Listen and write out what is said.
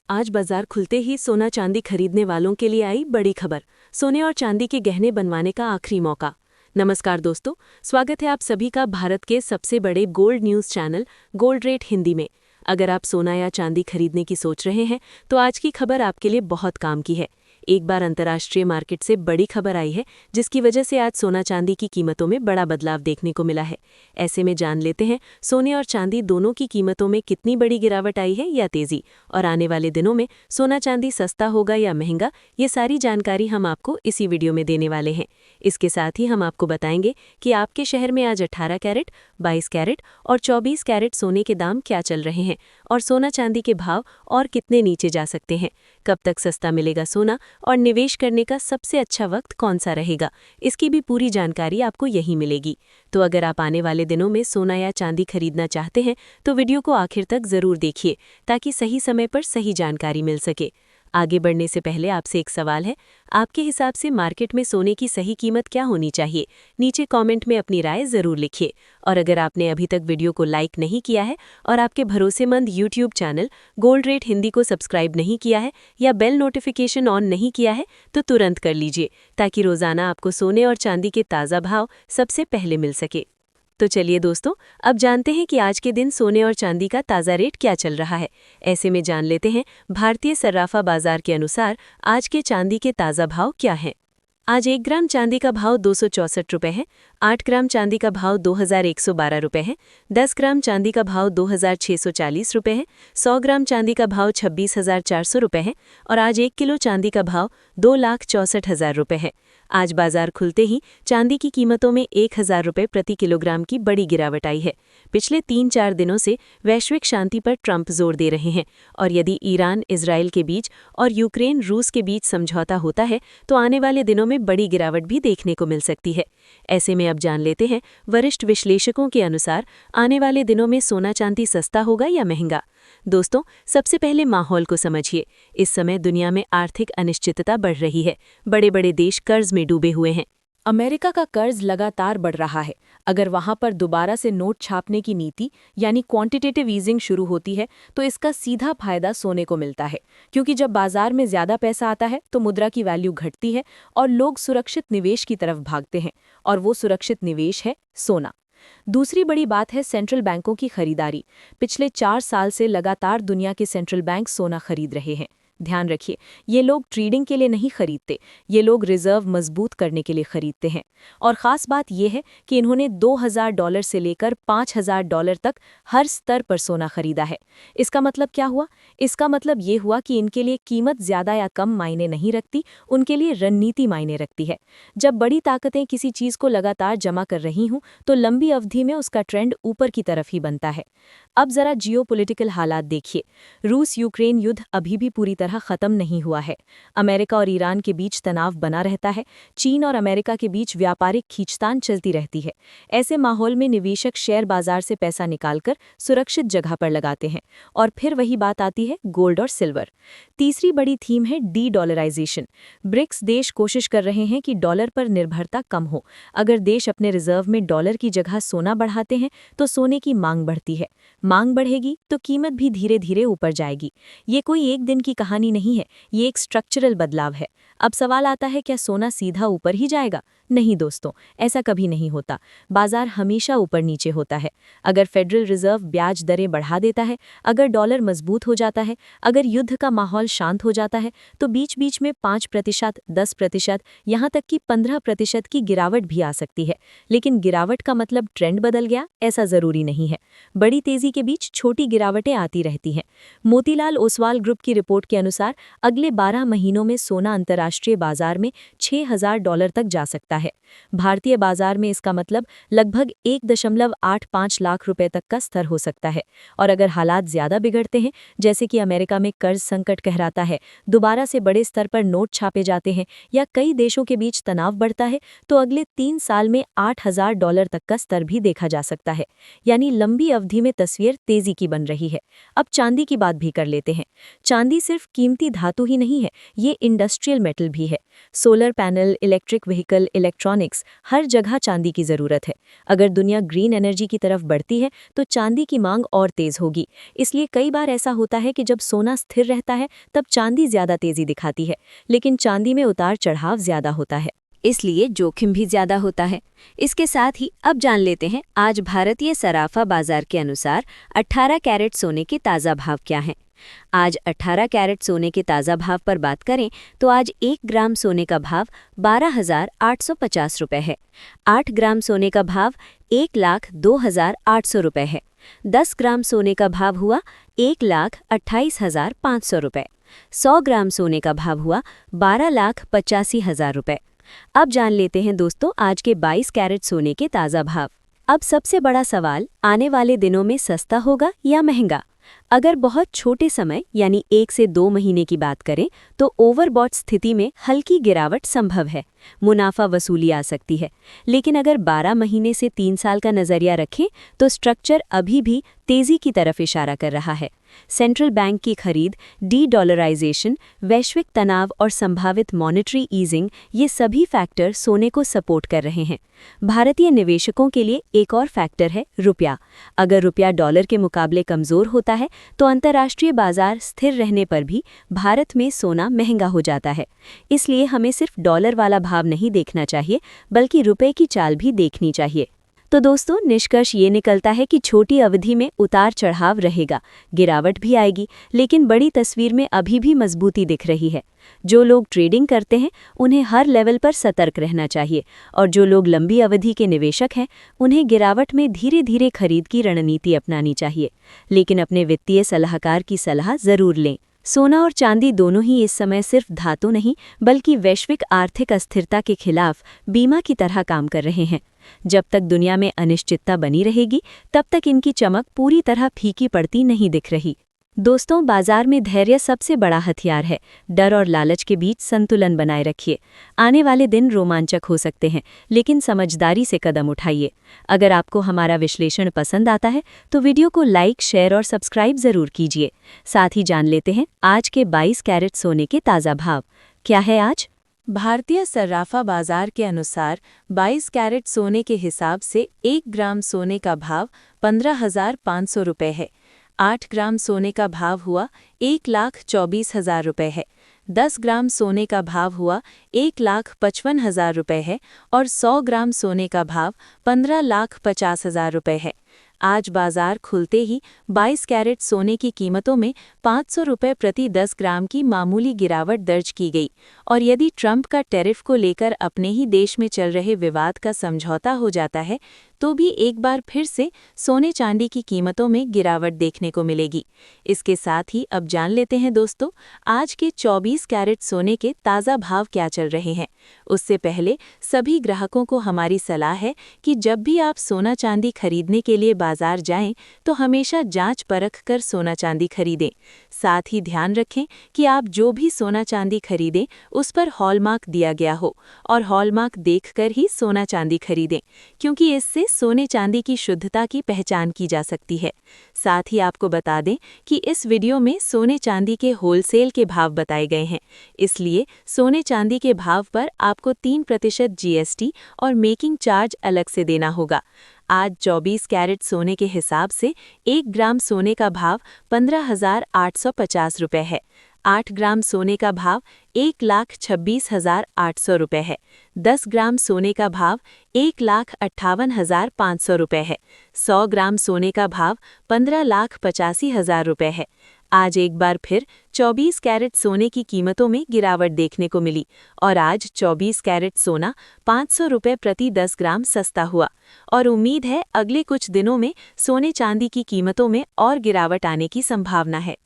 आज बाजार खुलते ही सोना चांदी खरीदने वालों के लिए आई बड़ी खबर। सोने और चांदी के गहने बनवाने का आखिरी मौका। नमस्कार दोस्तों, स्वागत है आप सभी का भारत के सबसे बड़े gold news channel gold rate Hindi में। अगर आप सोना या चांदी खरीदने की सोच रहे हैं तो आज की खबर आपके लिए बहुत काम की है। एक बार अंतर्राष्ट्रीय मार्केट से बड़ी खबर आई है जिसकी वजह से आज सोना चांदी की कीमतों में बड़ा बदलाव देखने को मिला है। ऐसे में जान लेते हैं सोने और चांदी दोनों की कीमतों में कितनी बड़ी गिरावट आई है या तेजी, और आने वाले दिनों में सोना चांदी सस्ता होगा या महंगा, ये सारी जानकारी हम आपको इसी वीडियो में देने वाले हैं। इसके साथ ही हम आपको बताएंगे कि आपके शहर में आज 18 कैरेट, 22 कैरेट और 24 कैरेट सोने के दाम क्या चल रहे हैं और सोना चांदी के भाव और कितने नीचे जा सकते हैं। कब तक सस्ता मिलेगा सोना और निवेश करने का सबसे अच्छा वक्त कौन सा रहेगा, इसकी भी पूरी जानकारी आपको यहीं मिलेगी। तो अगर आप आने वाले दिनों में सोना या चांदी खरीदना चाहते हैं तो वीडियो को आखिर तक जरूर देखिए ताकि सही समय पर सही जानकारी मिल सके। आगे बढ़ने से पहले आपसे एक सवाल है, आपके हिसाब से मार्केट में सोने की सही कीमत क्या होनी चाहिए? नीचे कमेंट में अपनी राय जरूर लिखिए। और अगर आपने अभी तक वीडियो को लाइक नहीं किया है और आपके भरोसेमंद YouTube channel gold rate Hindi को सब्सक्राइब नहीं किया है या बेल नोटिफिकेशन ऑन नहीं किया है तो तुरंत कर लीजिए ताकि रोजाना आपको सोने और चांदी के ताज़ा भाव सबसे पहले मिल सके। तो चलिए दोस्तों, अब जानते हैं कि आज के दिन सोने और चांदी का ताज़ा रेट क्या चल रहा है। ऐसे में जान लेते हैं भारतीय सर्राफा बाजार के अनुसार आज के चांदी के ताज़ा भाव क्या हैं। आज 1 ग्राम चांदी का भाव 264 रुपये है, 8 ग्राम चांदी का भाव 2112 रुपये है, 10 ग्राम चांदी का भाव 2640 रुपये है, 100 ग्राम चांदी का भाव 26,400 रुपये है और आज 1 किलो चांदी का भाव 2,64,000 रुपये है। आज बाजार खुलते ही चांदी की कीमतों में 1,000 रुपये प्रति किलोग्राम की बड़ी गिरावट आई है। पिछले 3-4 दिनों से वैश्विक शांति पर ट्रंप जोर दे रहे हैं और यदि ईरान इजराइल के बीच और यूक्रेन रूस के बीच समझौता होता है तो आने वाले दिनों में बड़ी गिरावट भी देखने को मिल सकती है। ऐसे में अब जान लेते हैं वरिष्ठ विश्लेषकों के अनुसार आने वाले दिनों में सोना चांदी सस्ता होगा या महंगा। दोस्तों, सबसे पहले माहौल को समझिए। इस समय दुनिया में आर्थिक अनिश्चितता बढ़ रही है। बड़े बड़े देश कर्ज में डूबे हुए हैं। अमेरिका का कर्ज लगातार बढ़ रहा है। अगर वहां पर दोबारा से नोट छापने की नीति यानी क्वांटिटेटिव ईजिंग शुरू होती है तो इसका सीधा फायदा सोने को मिलता है, क्योंकि जब बाजार में ज्यादा पैसा आता है तो मुद्रा की वैल्यू घटती है और लोग सुरक्षित निवेश की तरफ भागते हैं, और वो सुरक्षित निवेश है सोना। दूसरी बड़ी बात है सेंट्रल बैंकों की खरीदारी। पिछले 4 साल से लगातार दुनिया के सेंट्रल बैंक सोना खरीद रहे हैं। ध्यान रखिए, ये लोग ट्रेडिंग के लिए नहीं खरीदते, ये लोग रिजर्व मजबूत करने के लिए खरीदते हैं। और ख़ास बात यह है कि इन्होंने $2,000 से लेकर $5,000 तक हर स्तर पर सोना खरीदा है। इसका मतलब क्या हुआ? इसका मतलब ये हुआ कि इनके लिए कीमत ज़्यादा या कम मायने नहीं रखती, उनके लिए रणनीति मायने रखती है। जब बड़ी ताकतें किसी चीज़ को लगातार जमा कर रही हों तो लंबी अवधि में उसका ट्रेंड ऊपर की तरफ ही बनता है। अब जरा जियोपॉलिटिकल हालात देखिए। रूस यूक्रेन युद्ध अभी भी पूरी तरह खत्म नहीं हुआ है। अमेरिका और ईरान के बीच तनाव बना रहता है। चीन और अमेरिका के बीच व्यापारिक खींचतान चलती रहती है। ऐसे माहौल में निवेशक शेयर बाजार से पैसा निकालकर सुरक्षित जगह पर लगाते हैं। और फिर वही बात आती है गोल्ड और सिल्वर। तीसरी बड़ी थीम है डी डॉलराइजेशन। ब्रिक्स देश कोशिश कर रहे हैं कि डॉलर पर निर्भरता कम हो। अगर देश अपने रिजर्व में डॉलर की जगह सोना बढ़ाते हैं तो सोने की मांग बढ़ती है। मांग बढ़ेगी तो कीमत भी धीरे धीरे ऊपर जाएगी। ये कोई एक दिन की कहानी नहीं है, ये एक स्ट्रक्चरल बदलाव है। अब सवाल आता है, क्या सोना सीधा ऊपर ही जाएगा? नहीं दोस्तों, ऐसा कभी नहीं होता। बाजार हमेशा ऊपर नीचे होता है। अगर फेडरल रिजर्व ब्याज दरें बढ़ा देता है, अगर डॉलर मजबूत हो जाता है, अगर युद्ध का माहौल शांत हो जाता है तो बीच बीच में 5%, 10%, यहाँ तक कि 15% की गिरावट भी आ सकती है। लेकिन गिरावट का मतलब ट्रेंड बदल गया, ऐसा जरूरी नहीं है। बड़ी तेजी के बीच छोटी गिरावटें आती रहती हैं। मोतीलाल ओसवाल ग्रुप की रिपोर्ट के अनुसार अगले 12 महीनों में सोना अंतर्राष्ट्रीय बाजार में $6,000 तक जा सकता है। भारतीय बाजार में इसका मतलब लगभग 1.85 लाख रुपए तक का स्तर हो सकता है। और अगर हालात ज्यादा बिगड़ते हैं, जैसे कि अमेरिका में कर्ज संकट कहराता है, दोबारा से बड़े स्तर पर नोट छापे जाते हैं या कई देशों के बीच तनाव बढ़ता है, तो अगले 3 साल में $8,000 तक का स्तर भी देखा जा सकता है। यानी लंबी अवधि में तस्वीर तेजी की बन रही है। अब चांदी की बात भी कर लेते हैं। चांदी सिर्फ कीमती धातु ही नहीं है, ये इंडस्ट्रियल मेटल मेटल भी है। Solar panel, electric vehicle, electronics, हर जगह चांदी की ज़रूरत है। अगर दुनिया ग्रीन एनर्जी की तरफ बढ़ती है तो चांदी की मांग और तेज़ होगी। इसलिए कई बार ऐसा होता है कि जब सोना स्थिर रहता है तब चांदी ज़्यादा तेज़ी दिखाती है, लेकिन चांदी में उतार चढ़ाव ज़्यादा होता है, इसलिए जोखिम भी ज्यादा होता है। इसके साथ ही अब जान लेते हैं आज भारतीय सराफा बाजार के अनुसार 18 कैरेट सोने के ताज़ा भाव क्या हैं। आज 18 कैरेट सोने के ताज़ा भाव पर बात करें तो आज 1 ग्राम सोने का भाव 12,850 रुपये है। 8 ग्राम सोने का भाव 1,02,800 रुपये है। 10 ग्राम सोने का भाव हुआ 1,28,500 रुपये। 100 ग्राम सोने का भाव हुआ 12,85,000 रुपये। अब जान लेते हैं दोस्तों आज के 22 कैरेट सोने के ताज़ा भाव। अब सबसे बड़ा सवाल, आने वाले दिनों में सस्ता होगा या महंगा? अगर बहुत छोटे समय यानी 1 से 2 महीने की बात करें तो ओवरबॉट स्थिति में हल्की गिरावट संभव है, मुनाफा वसूली आ सकती है। लेकिन अगर 12 महीने से 3 साल का नज़रिया रखें तो स्ट्रक्चर अभी भी तेज़ी की तरफ इशारा कर रहा है। सेंट्रल बैंक की खरीद, डी-डॉलराइजेशन, वैश्विक तनाव और संभावित मॉनेटरी ईजिंग, ये सभी फैक्टर सोने को सपोर्ट कर रहे हैं। भारतीय निवेशकों के लिए एक और फैक्टर है रुपया। अगर रुपया डॉलर के मुकाबले कमज़ोर होता है तो अंतर्राष्ट्रीय बाजार स्थिर रहने पर भी भारत में सोना महंगा हो जाता है। इसलिए हमें सिर्फ डॉलर वाला भाव नहीं देखना चाहिए बल्कि रुपए की चाल भी देखनी चाहिए। तो दोस्तों, निष्कर्ष ये निकलता है कि छोटी अवधि में उतार चढ़ाव रहेगा, गिरावट भी आएगी, लेकिन बड़ी तस्वीर में अभी भी मजबूती दिख रही है। जो लोग ट्रेडिंग करते हैं उन्हें हर लेवल पर सतर्क रहना चाहिए और जो लोग लंबी अवधि के निवेशक हैं उन्हें गिरावट में धीरे धीरे खरीद की रणनीति अपनानी चाहिए, लेकिन अपने वित्तीय सलाहकार की सलाह जरूर लें। सोना और चांदी दोनों ही इस समय सिर्फ धातु नहीं बल्कि वैश्विक आर्थिक अस्थिरता के खिलाफ बीमा की तरह काम कर रहे हैं। जब तक दुनिया में अनिश्चितता बनी रहेगी तब तक इनकी चमक पूरी तरह फीकी पड़ती नहीं दिख रही। दोस्तों, बाजार में धैर्य सबसे बड़ा हथियार है। डर और लालच के बीच संतुलन बनाए रखिए। आने वाले दिन रोमांचक हो सकते हैं, लेकिन समझदारी से कदम उठाइए। अगर आपको हमारा विश्लेषण पसंद आता है तो वीडियो को लाइक, शेयर और सब्सक्राइब ज़रूर कीजिए। साथ ही जान लेते हैं आज के 22 कैरेट सोने के ताज़ा भाव क्या है आज। भारतीय सर्राफा बाजार के अनुसार 22 कैरेट सोने के हिसाब से 1 ग्राम सोने का भाव 15,500 रुपये है। 8 ग्राम सोने का भाव हुआ 1,24,000 रुपये है। 10 ग्राम सोने का भाव हुआ 1,55,000 रुपये है और 100 ग्राम सोने का भाव 15,50,000 रुपये है। आज बाजार खुलते ही 22 कैरेट सोने की कीमतों में 500 रुपये प्रति 10 ग्राम की मामूली गिरावट दर्ज की गई और यदि ट्रंप का टैरिफ को लेकर अपने ही देश में चल रहे विवाद का समझौता हो जाता है तो भी एक बार फिर से सोने चांदी की कीमतों में गिरावट देखने को मिलेगी। इसके साथ ही अब जान लेते हैं दोस्तों आज के 24 कैरेट सोने के ताज़ा भाव क्या चल रहे हैं। उससे पहले सभी ग्राहकों को हमारी सलाह है कि जब भी आप सोना चांदी खरीदने के लिए बाजार जाएं तो हमेशा जांच परख कर सोना चांदी खरीदें। साथ ही ध्यान रखें कि आप जो भी सोना चांदी खरीदें उस पर हॉलमार्क दिया गया हो और हॉलमार्क देखकर ही सोना चांदी खरीदें, क्योंकि इससे सोने चांदी की शुद्धता की पहचान की जा सकती है। साथ ही आपको बता दें कि इस वीडियो में सोने चांदी के होलसेल के भाव बताए गए हैं, इसलिए सोने चांदी के भाव पर आपको 3% जीएसटी और मेकिंग चार्ज अलग से देना होगा। आज 24 कैरेट सोने के हिसाब से 1 ग्राम सोने का भाव 15,850 रुपये है। 8 ग्राम सोने का भाव 1,26,800 रुपये है। 10 ग्राम सोने का भाव 1,58,500 रुपये है। 100 ग्राम सोने का भाव 15,85,000 रुपये है। आज एक बार फिर 24 कैरेट सोने की कीमतों में गिरावट देखने को मिली और आज 24 कैरेट सोना 500 रुपये प्रति 10 ग्राम सस्ता हुआ और उम्मीद है अगले कुछ दिनों में सोने चांदी की कीमतों में और गिरावट आने की संभावना है।